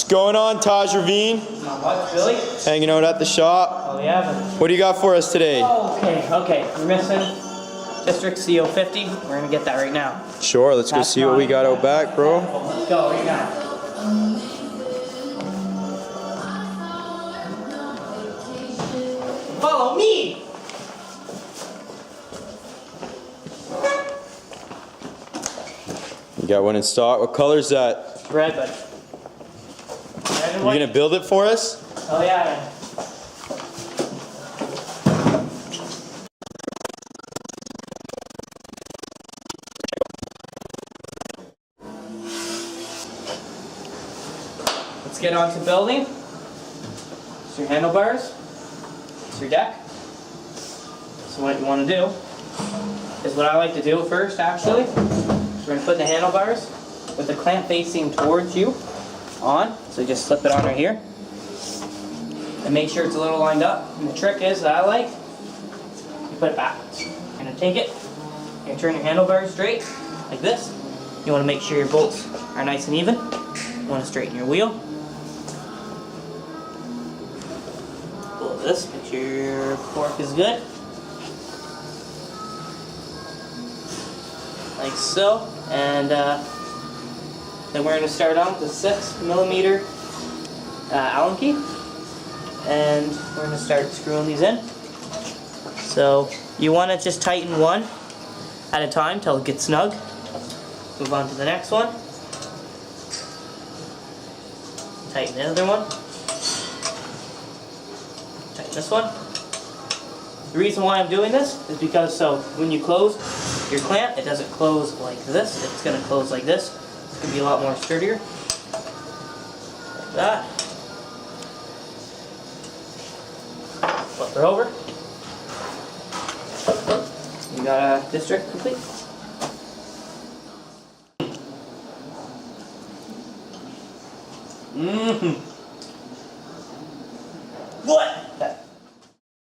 What's going on, Taj Reveen? Not much, really. Hanging out at the shop. Oh yeah, but... What do you got for us today? Okay. We're missing District C050. We're gonna get that right now. Sure, let's go see what we got out back, bro. Let's go right now. Follow me! You got one in stock. What color is that? Red, bud. Red and You white. gonna build it for us? Oh yeah. Let's get on to building. It's your handlebars. It's your deck. So what you want to do is what I like to do first, actually. We're going to put the handlebars with the clamp facing towards you on. So you just slip it on right here. And make sure it's a little lined up. And the trick is that I like, you put it backwards. You're going to take it, you're going to turn your handlebars straight, like this. You want to make sure your bolts are nice and even. You want to straighten your wheel. Pull this, make sure your fork is good. Like so. And then we're going to start on with the 6mm Allen key. And we're going to start screwing these in. So you want to just tighten one at a time till it gets snug. Move on to the next one. Tighten the other one. Tighten this one. The reason why I'm doing this is because so when you close your clamp, it doesn't close like this. It's going to close like this. It's going to be a lot more sturdier. Like that. Flip her over. You got a district complete. Mm-hmm.